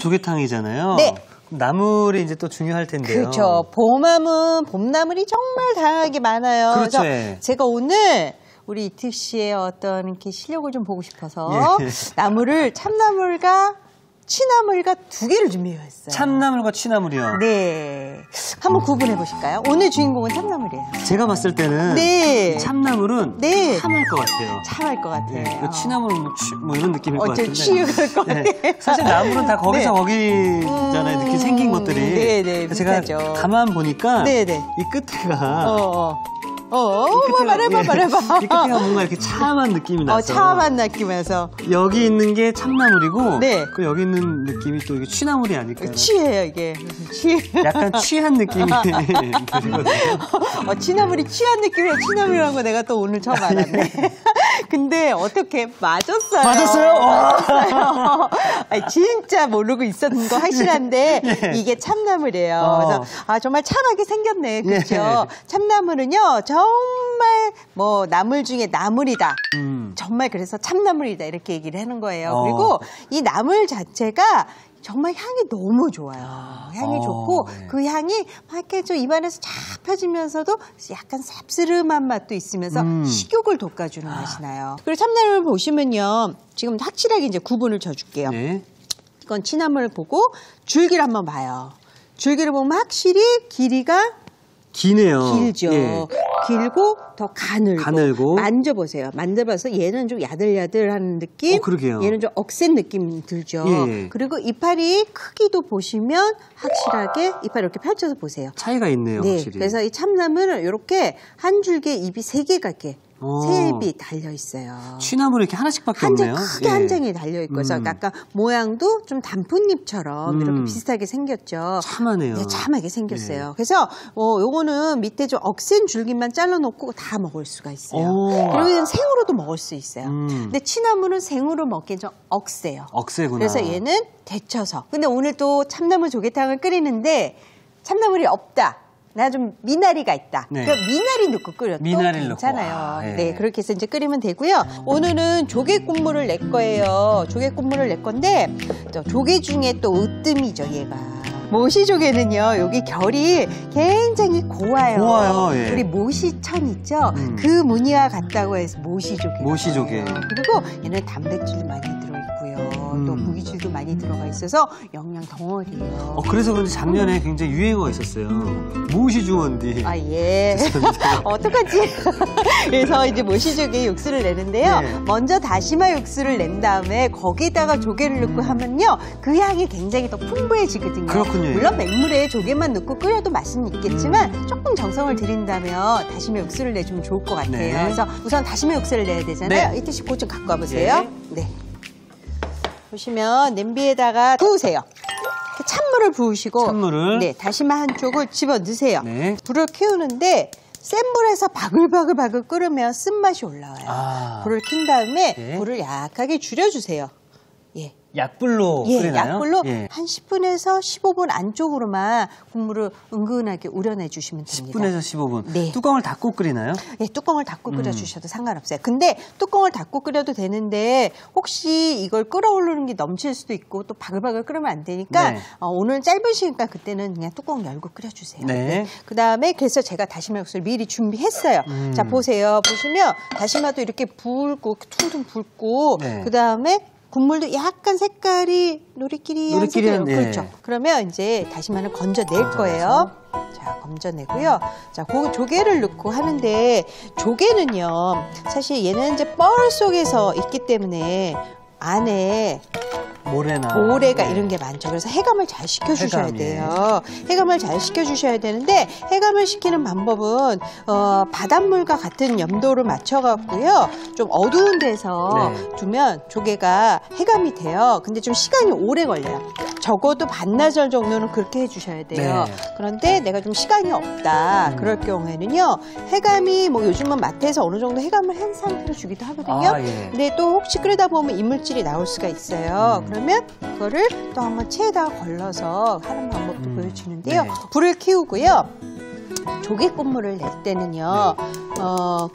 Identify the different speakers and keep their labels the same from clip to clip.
Speaker 1: 조개탕이잖아요.
Speaker 2: 네.
Speaker 1: 나물이 이제 또 중요할 텐데요.
Speaker 2: 그렇죠. 봄하면 봄나물이 정말 다양하게 많아요.
Speaker 1: 그렇죠.
Speaker 2: 그래서 제가 오늘 우리 이특 씨의 어떤 이렇게 실력을 좀 보고 싶어서
Speaker 1: 예.
Speaker 2: 나물을 참나물과 취나물과 두 개를 준비했어요.
Speaker 1: 참나물과 취나물이요.
Speaker 2: 네. 한번 구분해 보실까요? 오늘 주인공은 참나물이에요.
Speaker 1: 제가 봤을 때는
Speaker 2: 네.
Speaker 1: 참나물은
Speaker 2: 네.
Speaker 1: 참할 것 같아요.
Speaker 2: 참할 것 같아요.
Speaker 1: 네. 취나물은 뭐 이런 느낌일 것 같은데.
Speaker 2: 취할 것 같아요.
Speaker 1: 네. 사실 나물은 다 거기서
Speaker 2: 네.
Speaker 1: 거기잖아요. 이렇게 생긴 것들이.
Speaker 2: 네네.
Speaker 1: 제가
Speaker 2: 비슷하죠.
Speaker 1: 가만 보니까
Speaker 2: 네네.
Speaker 1: 이 끝에가
Speaker 2: 말해봐.
Speaker 1: 이 끝에가 뭔가 이렇게 참한 느낌이 나서.
Speaker 2: 참한 느낌에서.
Speaker 1: 여기 있는 게 참나물이고,
Speaker 2: 네.
Speaker 1: 그 여기 있는 느낌이 또 이게 취나물이 아닐까요?
Speaker 2: 취해요, 이게.
Speaker 1: 약간 취한 느낌이 들거든요.
Speaker 2: 취나물이 취한 느낌이라 취나물이라는 거 내가 또 오늘 처음 알았네. 근데 어떻게 맞았어요. 맞았어요? 아니, 진짜 모르고 있었는 거 확실한데
Speaker 1: 예.
Speaker 2: 이게 참나물이에요. 그래서 정말 참하게 생겼네. 그렇죠? 예. 참나물은요. 정말 뭐 나물 중에 나물이다. 정말 그래서 참나물이다 이렇게 얘기를 하는 거예요. 그리고 이 나물 자체가 정말 향이 너무 좋아요. 향이 좋고
Speaker 1: 네.
Speaker 2: 그 향이 막 이렇게 좀 입안에서 쫙 펴지면서도 약간 쌉스름한 맛도 있으면서 식욕을 돋궈주는 맛이 나요. 그리고 참나물 보시면요. 지금 확실하게 이제 구분을 쳐줄게요.
Speaker 1: 네.
Speaker 2: 이건 취나물 보고 줄기를 한번 봐요. 줄기를 보면 확실히 길이가
Speaker 1: 기네요.
Speaker 2: 길죠.
Speaker 1: 예.
Speaker 2: 길고 더 가늘고. 만져보세요. 만져봐서 얘는 좀 야들야들한 느낌.
Speaker 1: 그러게요.
Speaker 2: 얘는 좀 억센 느낌 들죠.
Speaker 1: 예.
Speaker 2: 그리고 이파리 크기도 보시면 확실하게 이파리 이렇게 펼쳐서 보세요.
Speaker 1: 차이가 있네요.
Speaker 2: 네.
Speaker 1: 확실히.
Speaker 2: 그래서 이 참나물은 이렇게 한 줄기에 잎이 3개가 이렇게 세 잎이 달려 있어요.
Speaker 1: 취나물이 이렇게 하나씩밖에 없네요.
Speaker 2: 크게 한 장이 달려 있고, 그래서 약간 모양도 좀 단풍잎처럼 이렇게 비슷하게 생겼죠.
Speaker 1: 참하네요.
Speaker 2: 네, 참하게 생겼어요. 네. 그래서 요거는 밑에 좀 억센 줄기만 잘라놓고 다 먹을 수가 있어요. 그리고 이건 생으로도 먹을 수 있어요. 근데 취나물은 생으로 먹기엔 좀 억세요.
Speaker 1: 억세구나.
Speaker 2: 그래서 얘는 데쳐서. 근데 오늘 또 참나물 조개탕을 끓이는데 참나물이 없다. 나 좀 미나리가 있다.
Speaker 1: 네.
Speaker 2: 그러니까 미나리 넣고 끓여도 괜찮아요.
Speaker 1: 네.
Speaker 2: 네, 그렇게 해서 이제 끓이면 되고요. 오늘은 조개 국물을 낼 거예요. 조개 국물을 낼 건데 또 조개 중에 또 으뜸이죠, 얘가. 모시조개는요, 여기 결이 굉장히 고와요.
Speaker 1: 예.
Speaker 2: 우리 모시천 있죠? 그 무늬와 같다고 해서 모시조개.
Speaker 1: 모시조개.
Speaker 2: 그리고 얘는 단백질 많이 들어있고요. 또 무기질도 많이 들어가 있어서 영양 덩어리예요.
Speaker 1: 그래서 그런지 작년에 굉장히 유행어가 있었어요. 모시주원디.
Speaker 2: 예. 어떡하지? 그래서 이제 모시조개 육수를 내는데요.
Speaker 1: 네.
Speaker 2: 먼저 다시마 육수를 낸 다음에 거기에다가 조개를 넣고 하면요. 그 향이 굉장히 더 풍부해지거든요.
Speaker 1: 그렇군요.
Speaker 2: 물론 맹물에 조개만 넣고 끓여도 맛은 있겠지만 조금 정성을 들인다면 다시마 육수를 내주면 좋을 것 같아요.
Speaker 1: 네.
Speaker 2: 그래서 우선 다시마 육수를 내야 되잖아요.
Speaker 1: 네.
Speaker 2: 이때 꼭 좀 갖고 와보세요. 네. 보시면 냄비에다가 부으세요. 찬물을 부으시고 네, 다시마 한쪽을 집어 넣으세요.
Speaker 1: 네.
Speaker 2: 불을 켜우는데 센 불에서 바글바글 끓으면 쓴맛이 올라와요. 불을 킨 다음에 불을 약하게 줄여주세요. 예.
Speaker 1: 약불로 끓이나요?
Speaker 2: 약불로 한 10분에서 15분 안쪽으로만 국물을 은근하게 우려내 주시면 됩니다.
Speaker 1: 10분에서 15분.
Speaker 2: 네.
Speaker 1: 뚜껑을 닫고 끓이나요?
Speaker 2: 네, 뚜껑을 닫고 끓여주셔도 상관없어요. 근데 뚜껑을 닫고 끓여도 되는데 혹시 이걸 끓어오르는 게 넘칠 수도 있고 또 바글바글 끓으면 안 되니까 오늘 짧으시니까 그때는 그냥 뚜껑 열고 끓여주세요.
Speaker 1: 네.
Speaker 2: 그 다음에 그래서 제가 다시마 육수를 미리 준비했어요. 자, 보세요. 보시면 다시마도 이렇게 붉고 퉁퉁 붉고 그 다음에 국물도 약간 색깔이 노리끼리한 색깔이에요. 그렇죠. 그러면 이제 다시마를 건져낼 거예요. 자, 건져내고요. 자, 조개를 넣고 하는데 조개는요, 사실 얘는 이제 뻘 속에서 있기 때문에 안에 모래가 이런 게 많죠. 그래서 해감을 잘 시켜주셔야 돼요. 해감을 잘 시켜주셔야 되는데 해감을 시키는 방법은 바닷물과 같은 염도를 맞춰갖고요. 좀 어두운 데서 두면 조개가 해감이 돼요. 근데 좀 시간이 오래 걸려요. 적어도 반나절 정도는 그렇게 해주셔야 돼요. 그런데 내가 좀 시간이 없다. 그럴 경우에는요. 해감이 뭐 요즘은 마트에서 어느 정도 해감을 한 상태로 주기도 하거든요. 근데 또 혹시 끓이다 보면 이물질이 나올 수가 있어요. 그러면 그거를 또 한번 체에다가 걸러서 하는 방법도 보여주는데요. 불을 켜우고요. 조개 국물을 낼 때는요,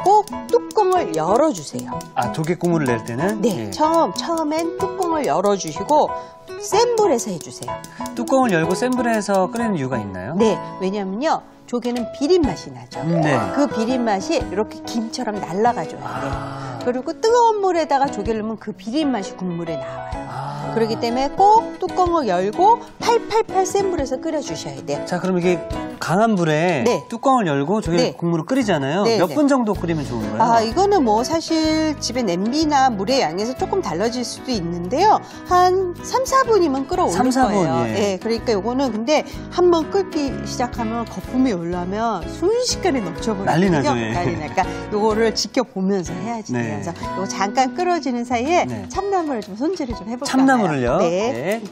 Speaker 2: 꼭 뚜껑을 열어주세요.
Speaker 1: 아, 조개 국물을 낼 때는?
Speaker 2: 네,
Speaker 1: 예.
Speaker 2: 처음엔 뚜껑을 열어주시고 센 불에서 해주세요.
Speaker 1: 뚜껑을 열고 센 불에서 끓이는 이유가 있나요?
Speaker 2: 네, 왜냐면요, 조개는 비린 맛이 나죠.
Speaker 1: 네.
Speaker 2: 그 비린 맛이 이렇게 김처럼 날아가줘야 돼요.
Speaker 1: 아.
Speaker 2: 그리고 뜨거운 물에다가 조개를 넣으면 그 비린 맛이 국물에 나와요.
Speaker 1: 아.
Speaker 2: 그렇기 때문에 꼭 뚜껑을 열고 팔팔팔 센 불에서 끓여주셔야 돼요.
Speaker 1: 자, 그럼 이게 강한 불에
Speaker 2: 네.
Speaker 1: 뚜껑을 열고 조개
Speaker 2: 네.
Speaker 1: 국물을 끓이잖아요.
Speaker 2: 네,
Speaker 1: 몇
Speaker 2: 네.
Speaker 1: 분 정도 끓이면 좋은가요?
Speaker 2: 아, 이거는 뭐 사실 집에 냄비나 물의 양에서 조금 달라질 수도 있는데요. 한 3, 4분이면 끓어오를
Speaker 1: 3, 4분,
Speaker 2: 거예요.
Speaker 1: 예.
Speaker 2: 네, 그러니까 이거는 근데 한번 끓기 시작하면 거품이 올라오면 순식간에 넘쳐버리거든요.
Speaker 1: 난리 나죠, 예.
Speaker 2: 난리 나니까 요거를 지켜보면서 해야지 돼요.
Speaker 1: 네.
Speaker 2: 그래서 요거 잠깐 끓어지는 사이에
Speaker 1: 네.
Speaker 2: 참나물을 좀 손질을 좀 해볼까요?
Speaker 1: 참나물을요?
Speaker 2: 네.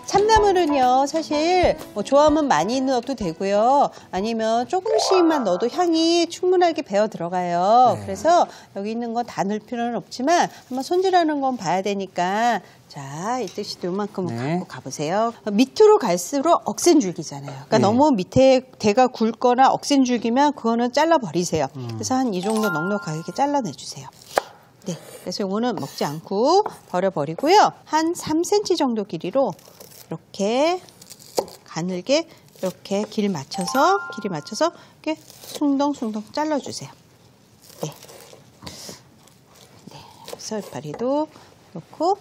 Speaker 2: 참나물은요, 사실 뭐 좋아하면 많이 넣어도 되고요. 아니면 조금씩만 넣어도 향이 충분하게 배어 들어가요.
Speaker 1: 네.
Speaker 2: 그래서 여기 있는 건 다 넣을 필요는 없지만 한번 손질하는 건 봐야 되니까 자, 이 뜻이 요만큼은
Speaker 1: 네.
Speaker 2: 갖고 가보세요. 밑으로 갈수록 억센줄기잖아요. 그러니까
Speaker 1: 네.
Speaker 2: 너무 밑에 대가 굵거나 억센줄기면 그거는 잘라버리세요. 그래서 한 이 정도 넉넉하게 잘라내주세요. 네, 그래서 이거는 먹지 않고 버려버리고요. 한 3cm 정도 길이로 이렇게 가늘게 이렇게 길이 맞춰서 이렇게 숭덩숭덩 잘라주세요. 네, 네, 그래서 이파리도 넣고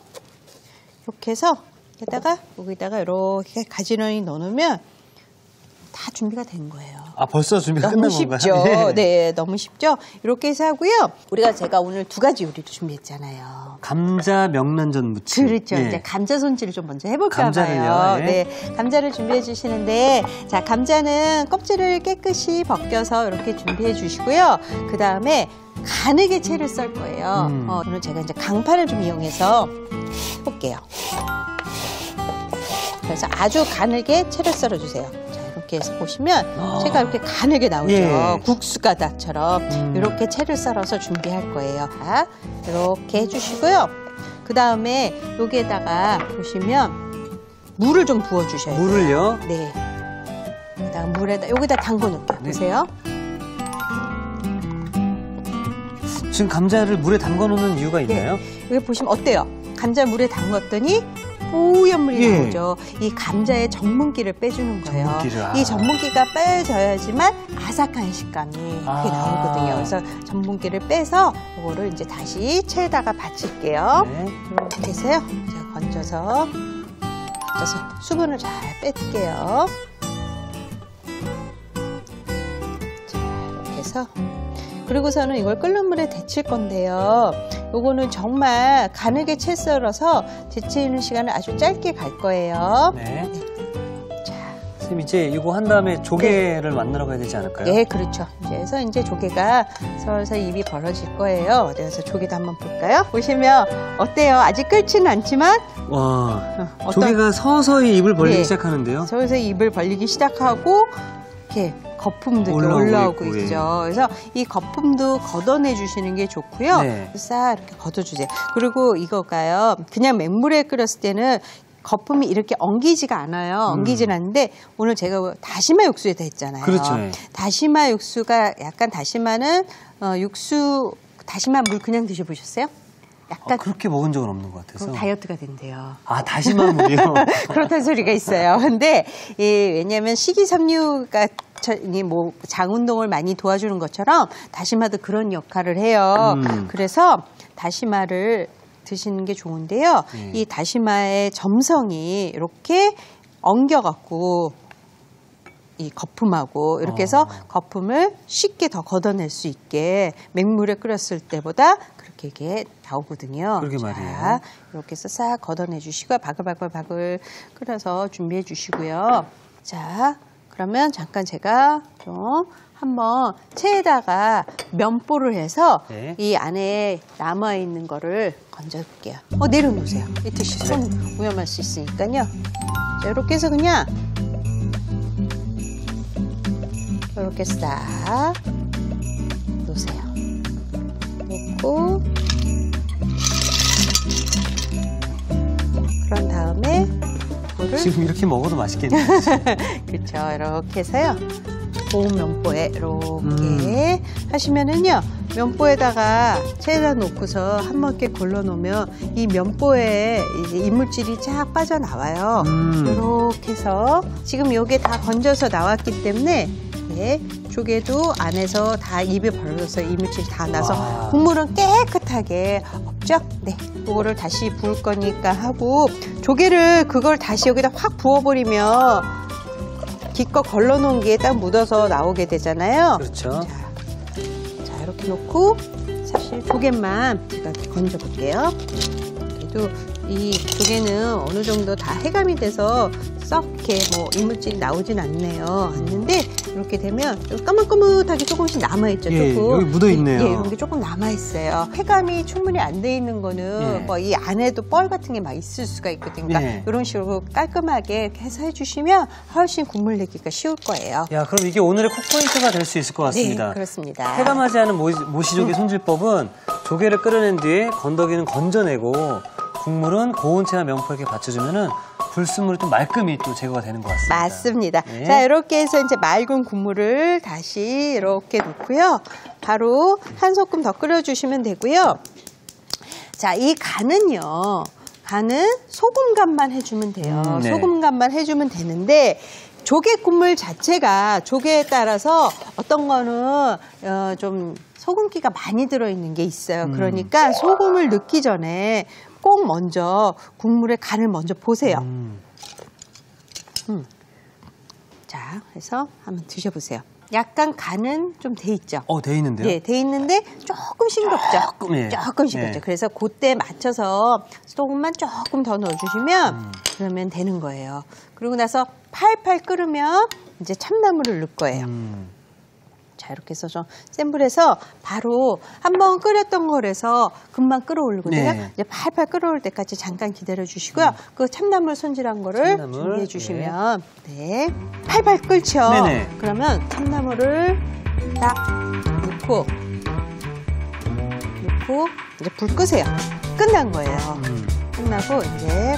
Speaker 2: 이렇게 해서 여기다가 이렇게 가지런히 넣어놓으면 다 준비가 된 거예요.
Speaker 1: 아, 벌써 준비가 끝난
Speaker 2: 너무
Speaker 1: 건가요?
Speaker 2: 쉽죠. 네, 너무 쉽죠. 이렇게 해서 하고요. 제가 오늘 2가지 요리를 준비했잖아요.
Speaker 1: 감자 명란젓 무침.
Speaker 2: 그렇죠.
Speaker 1: 예.
Speaker 2: 이제 감자 손질을 좀 먼저 해볼까
Speaker 1: 감자를요,
Speaker 2: 봐요.
Speaker 1: 예.
Speaker 2: 네, 감자를 준비해 주시는데, 자, 감자는 껍질을 깨끗이 벗겨서 이렇게 준비해 주시고요. 그 다음에 가늘게 채를 썰 거예요. 오늘 제가 이제 강판을 좀 이용해서 해볼게요. 그래서 아주 가늘게 채를 썰어 주세요. 이렇게 해서 보시면 채가 이렇게 가늘게 나오죠.
Speaker 1: 예.
Speaker 2: 국수 가닥처럼 이렇게 채를 썰어서 준비할 거예요. 자, 이렇게 해주시고요. 그 다음에 여기에다가 보시면 물을 좀 부어 주셔야 돼요.
Speaker 1: 물을요?
Speaker 2: 네. 그다음 물에다 여기다 담궈 놓을게요.
Speaker 1: 네.
Speaker 2: 보세요.
Speaker 1: 지금 감자를 물에 담궈 놓는 이유가 있나요?
Speaker 2: 여기 보시면 어때요? 감자 물에 담궜더니 뽀얀 물이
Speaker 1: 예.
Speaker 2: 나오죠. 이 감자의 전분기를 빼주는 거예요.
Speaker 1: 전분기를, 아.
Speaker 2: 이 전분기가 빼져야지만 아삭한 식감이 그게
Speaker 1: 아.
Speaker 2: 나오거든요. 그래서 전분기를 빼서 이거를 이제 다시 체에다가 받칠게요.
Speaker 1: 네.
Speaker 2: 이렇게 해서요. 제가 건져서 수분을 잘 뺄게요. 자, 이렇게 해서 그리고서는 이걸 끓는 물에 데칠 건데요. 요거는 정말 가늘게 채 썰어서 데치는 시간을 아주 짧게 갈 거예요.
Speaker 1: 네.
Speaker 2: 자,
Speaker 1: 선생님, 이제 이거 한 다음에 조개를 만나러 가야 되지 않을까요?
Speaker 2: 네, 그렇죠. 그래서 이제 조개가 서서히 입이 벌어질 거예요. 그래서 조개도 한번 볼까요? 보시면 어때요? 아직 끓지는 않지만
Speaker 1: 와,
Speaker 2: 어떤-
Speaker 1: 조개가 서서히 입을 벌리기
Speaker 2: 네.
Speaker 1: 시작하는데요?
Speaker 2: 서서히 입을 벌리기 시작하고 이렇게 거품도 이렇게
Speaker 1: 올라오고
Speaker 2: 올라오고
Speaker 1: 있고,
Speaker 2: 있죠. 그래서 이 거품도 걷어내 주시는 게 좋고요.
Speaker 1: 네.
Speaker 2: 싹 이렇게 걷어주세요. 그리고 이거가요. 그냥 맹물에 끓였을 때는 거품이 이렇게 엉기지가 않아요. 엉기지는 않는데 오늘 제가 다시마 육수에다 했잖아요.
Speaker 1: 그렇죠. 예.
Speaker 2: 다시마 육수가 약간 다시마는 육수 다시마 물 그냥 드셔보셨어요? 약간
Speaker 1: 그렇게 먹은 적은 없는 것 같아서.
Speaker 2: 그럼 다이어트가 된대요.
Speaker 1: 아, 다시마 물이요?
Speaker 2: 그렇다는 소리가 있어요. 근데 왜냐하면 식이섬유가 뭐 장운동을 많이 도와주는 것처럼 다시마도 그런 역할을 해요. 그래서 다시마를 드시는 게 좋은데요. 이 다시마의 점성이 이렇게 엉겨갖고 이 거품하고 이렇게 해서 거품을 쉽게 더 걷어낼 수 있게 맹물에 끓였을 때보다 그렇게 이게 나오거든요.
Speaker 1: 그러게
Speaker 2: 자,
Speaker 1: 말이에요.
Speaker 2: 이렇게 해서 싹 걷어내 주시고 바글바글 끓여서 준비해 주시고요. 자, 그러면 잠깐 제가 좀 한번 체에다가 면보를 해서
Speaker 1: 네.
Speaker 2: 이 안에 남아있는 거를 건져볼게요. 내려놓으세요. 이틀 씨 손 위험할 수 있으니까요. 자, 이렇게 해서 그냥 이렇게 싹 놓으세요. 놓고 그런 다음에 이걸 요거를
Speaker 1: 지금 이렇게 먹어도 맛있겠네요.
Speaker 2: 그렇죠. 이렇게 해서요. 고운 면보에 이렇게 하시면은요. 면보에다가 체에다 놓고서 한 번 이렇게 걸러 놓으면 이 면보에 이제 이물질이 쫙 빠져나와요. 이렇게 해서 지금 요게 다 건져서 나왔기 때문에 네, 조개도 안에서 다 입에 벌어져서 이물질이 다 나서 국물은 깨끗하게 없죠? 네, 그거를 다시 부을 거니까 하고 조개를 그걸 다시 여기다 확 부어버리면 기껏 걸러놓은 게 딱 묻어서 나오게 되잖아요.
Speaker 1: 그렇죠.
Speaker 2: 자, 이렇게 놓고 사실 조개만 제가 이렇게 건져볼게요. 그래도 이 조개는 어느 정도 다 해감이 돼서 썩 이렇게 뭐 이물질이 나오진 않는데 이렇게 되면 좀 까뭇까뭇하게 조금씩 남아있죠.
Speaker 1: 예,
Speaker 2: 조금.
Speaker 1: 여기 묻어있네요.
Speaker 2: 예, 이런 게 조금 남아있어요. 해감이 충분히 안 돼 있는 거는
Speaker 1: 예.
Speaker 2: 뭐 이 안에도 뻘 같은 게 막 있을 수가 있거든요. 그러니까
Speaker 1: 예.
Speaker 2: 이런 식으로 깔끔하게 이렇게 해서 해주시면 훨씬 국물 내기가 쉬울 거예요.
Speaker 1: 야, 그럼 이게 오늘의 콕포인트가 될 수 있을 것 같습니다.
Speaker 2: 네, 그렇습니다.
Speaker 1: 해감하지 않은 모시조개 손질법은 조개를 끓여낸 뒤에 건더기는 건져내고 국물은 고운 채나 면포에 이렇게 받쳐주면은 불순물이 좀 말끔히 또 제거가 되는 것 같습니다.
Speaker 2: 맞습니다.
Speaker 1: 네.
Speaker 2: 자, 이렇게 해서 이제 맑은 국물을 다시 이렇게 놓고요. 바로 한 소끔 더 끓여주시면 되고요. 자, 이 간은요. 간은 소금 간만 해주면 돼요.
Speaker 1: 네.
Speaker 2: 소금 간만 해주면 되는데 조개 국물 자체가 조개에 따라서 어떤 거는 좀 소금기가 많이 들어있는 게 있어요. 그러니까 소금을 넣기 전에 꼭 먼저 국물의 간을 먼저 보세요. 자, 그래서 한번 드셔보세요. 약간 간은 좀 돼 있죠.
Speaker 1: 돼 있는데요?
Speaker 2: 네, 돼 있는데 조금 싱겁죠.
Speaker 1: 조금, 예.
Speaker 2: 조금 싱겁죠.
Speaker 1: 네.
Speaker 2: 그래서 그때 맞춰서 소금만 조금 더 넣어주시면 그러면 되는 거예요. 그리고 나서 팔팔 끓으면 이제 참나물을 넣을 거예요. 자, 이렇게 해서 좀 센 불에서 바로 한번 끓였던 거라서 금방 끌어올리거든요.
Speaker 1: 네.
Speaker 2: 이제 팔팔 끓어올 때까지 잠깐 기다려 주시고요. 그 참나물 손질한 거를
Speaker 1: 참나물,
Speaker 2: 준비해 주시면 네. 팔팔 끓죠.
Speaker 1: 네네.
Speaker 2: 그러면 참나물을 딱 넣고 이제 불 끄세요. 끝난 거예요. 끝나고 이제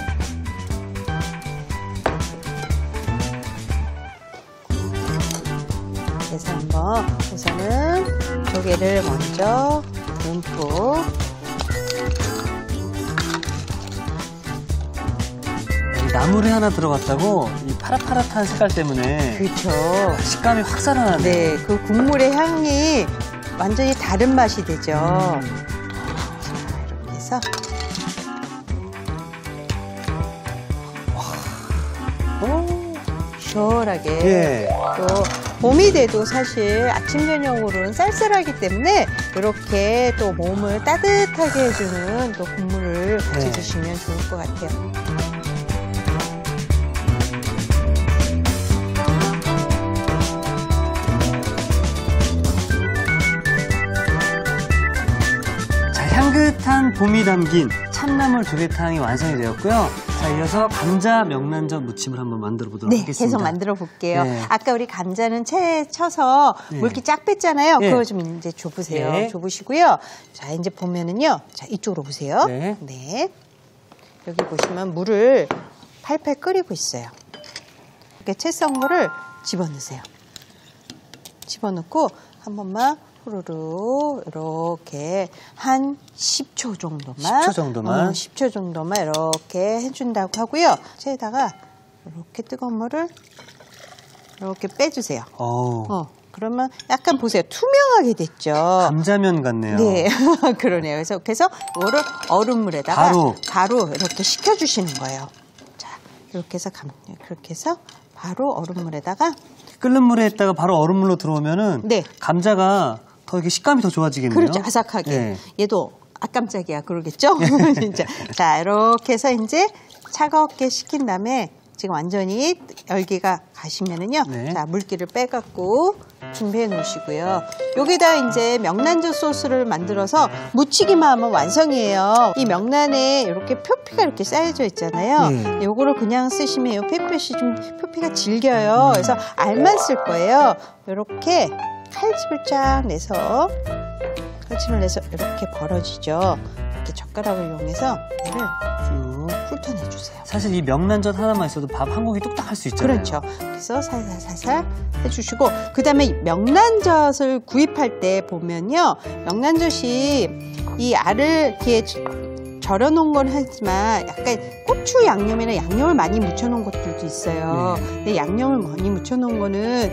Speaker 2: 그래서 한번 우선은 조개를 먼저 듬뿍
Speaker 1: 나물이 하나 들어갔다고 이 파릇파릇한 색깔 때문에
Speaker 2: 그렇죠.
Speaker 1: 식감이 확 살아나네요.
Speaker 2: 네, 그 국물의 향이 완전히 다른 맛이 되죠. 자, 이렇게 해서 시원하게
Speaker 1: 예.
Speaker 2: 또 봄이 돼도 사실 아침 저녁으로는 쌀쌀하기 때문에 이렇게 또 몸을 따뜻하게 해주는 또 국물을 같이
Speaker 1: 네.
Speaker 2: 드시면 좋을 것 같아요.
Speaker 1: 자, 향긋한 봄이 담긴 참나물 조개탕이 완성이 되었고요. 자, 이어서 감자 명란젓 무침을 한번 만들어 보도록
Speaker 2: 네,
Speaker 1: 하겠습니다.
Speaker 2: 계속 만들어 볼게요.
Speaker 1: 네.
Speaker 2: 아까 우리 감자는 채에 쳐서
Speaker 1: 네.
Speaker 2: 물기 쫙 뺐잖아요.
Speaker 1: 네.
Speaker 2: 그거 좀 이제 줘보세요.
Speaker 1: 네.
Speaker 2: 줘보시고요. 자, 이제 보면은요. 자, 이쪽으로 보세요.
Speaker 1: 네.
Speaker 2: 네. 여기 보시면 물을 팔팔 끓이고 있어요. 이렇게 채 썩 물을 집어넣으세요. 집어넣고 한 번만 후루루 이렇게 한 10초 정도만
Speaker 1: 10초 정도만?
Speaker 2: 10초 정도만 이렇게 해준다고 하고요. 채에다가 이렇게 뜨거운 물을 이렇게 빼주세요. 그러면 약간 보세요. 투명하게 됐죠.
Speaker 1: 감자면 같네요.
Speaker 2: 네, 그러네요. 그래서 이거를 얼음물에다가
Speaker 1: 바로
Speaker 2: 이렇게 식혀주시는 거예요. 자, 이렇게 해서 그렇게 해서 바로 얼음물에다가
Speaker 1: 끓는 물에 있다가 바로 얼음물로 들어오면은
Speaker 2: 네.
Speaker 1: 감자가 더 이렇게 식감이 더 좋아지겠네요.
Speaker 2: 그렇죠. 아삭하게.
Speaker 1: 네.
Speaker 2: 얘도 깜짝이야 그러겠죠? 진짜. 자, 이렇게 해서 이제 차갑게 식힌 다음에 지금 완전히 열기가 가시면은요.
Speaker 1: 네.
Speaker 2: 자, 물기를 빼갖고 준비해 놓으시고요. 여기다 이제 명란젓 소스를 만들어서 무치기만 하면 완성이에요. 이 명란에 이렇게 표피가 이렇게 쌓여져 있잖아요. 요거를 그냥 쓰시면 이 표피가 질겨요. 그래서 알만 쓸 거예요. 이렇게 칼집을 쫙 내서 이렇게 벌어지죠. 이렇게 젓가락을 이용해서 얘를 쭉 훑어내주세요.
Speaker 1: 사실 이 명란젓 하나만 있어도 밥 한 공기 뚝딱 할 수 있잖아요.
Speaker 2: 그렇죠. 그래서 살살 해주시고 그 다음에 명란젓을 구입할 때 보면요. 명란젓이 이 알을 이렇게 절여놓은 건 하지만 약간 고추 양념이나 양념을 많이 묻혀놓은 것들도 있어요. 근데 양념을 많이 묻혀놓은 거는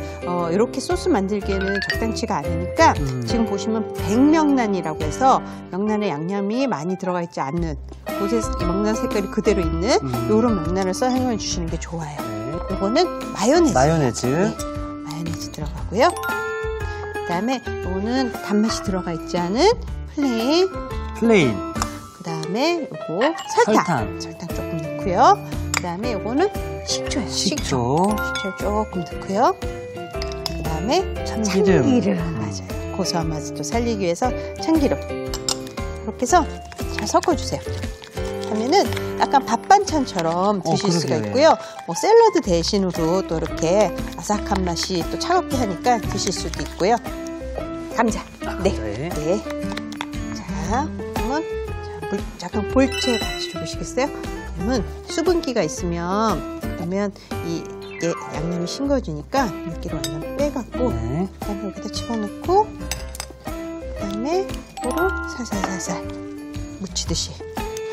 Speaker 2: 이렇게 소스 만들기에는 적당치가 않으니까 지금 보시면 백명란이라고 해서 명란에 양념이 많이 들어가 있지 않는 곳에 명란 색깔이 그대로 있는 이런 명란을 사용해 주시는 게 좋아요. 이거는 마요네즈.
Speaker 1: 마요네즈
Speaker 2: 들어가고요. 그다음에 이거는 단맛이 들어가 있지 않은 플레인. 그다음에 요거 설탕 조금 넣고요. 그다음에 요거는 식초예요. 식초 조금 넣고요. 그다음에 참기름. 맞아요. 고소한 맛을 또 살리기 위해서 참기름. 이렇게 해서 잘 섞어주세요. 하면은 약간 밥 반찬처럼 드실 수가 있고요. 뭐 샐러드 대신으로 또 이렇게 아삭한 맛이 또 차갑게 하니까 드실 수도 있고요. 감자. 네. 자, 그러면 약간 볼채 같이 줘보시겠어요? 그러면 수분기가 있으면 그러면 이 양념이 싱거워지니까 물기를 완전 빼갖고 그다음에 여기다 집어넣고 그다음에 이거를 살살 묻히듯이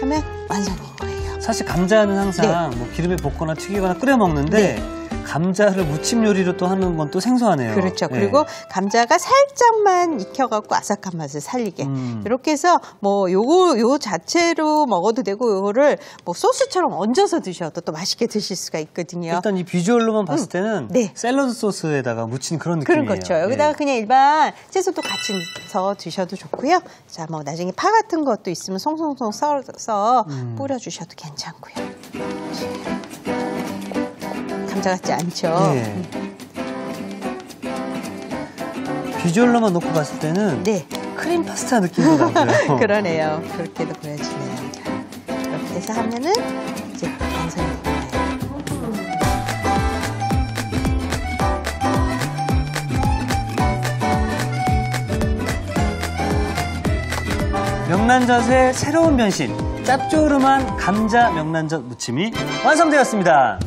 Speaker 2: 하면 완성인 거예요.
Speaker 1: 사실 감자는 항상 뭐 기름에 볶거나 튀기거나 끓여 먹는데 감자를 무침 요리로 또 하는 건 또 생소하네요.
Speaker 2: 그렇죠. 그리고 감자가 살짝만 익혀갖고 아삭한 맛을 살리게. 이렇게 해서 뭐 요 자체로 먹어도 되고 요거를 뭐 소스처럼 얹어서 드셔도 또 맛있게 드실 수가 있거든요.
Speaker 1: 일단 이 비주얼로만 봤을 때는 샐러드 소스에다가 묻힌 그런 느낌이에요.
Speaker 2: 그런 거죠. 여기다가 그냥 일반 채소도 같이 넣어서 드셔도 좋고요. 자, 뭐 나중에 파 같은 것도 있으면 송송송 썰어서 뿌려주셔도 괜찮고요. 감자 같지 않죠?
Speaker 1: 비주얼로만 놓고 봤을 때는 크림 파스타 느낌도 나고요.
Speaker 2: 그러네요. 그렇게도 보여지네요. 자, 이렇게 해서 하면은 이제 완성이 됩니다.
Speaker 1: 명란젓의 새로운 변신, 짭조름한 감자 명란젓 무침이 완성되었습니다.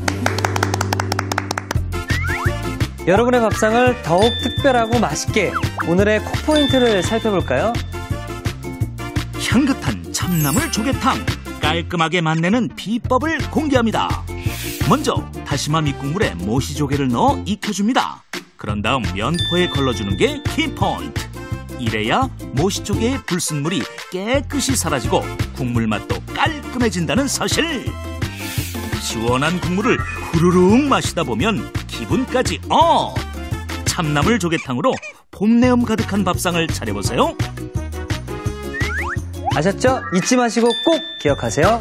Speaker 1: 여러분의 밥상을 더욱 특별하고 맛있게 오늘의 콕포인트를 살펴볼까요?
Speaker 3: 향긋한 참나물 조개탕 깔끔하게 맛내는 비법을 공개합니다. 먼저 다시마 밑국물에 모시조개를 넣어 익혀줍니다. 그런 다음 면포에 걸러주는 게 키포인트. 이래야 모시조개의 불순물이 깨끗이 사라지고 국물 맛도 깔끔해진다는 사실. 시원한 국물을 후루룩 마시다 보면 기분까지 업! 참나물 조개탕으로 봄내음 가득한 밥상을 차려보세요.
Speaker 1: 아셨죠? 잊지 마시고 꼭 기억하세요.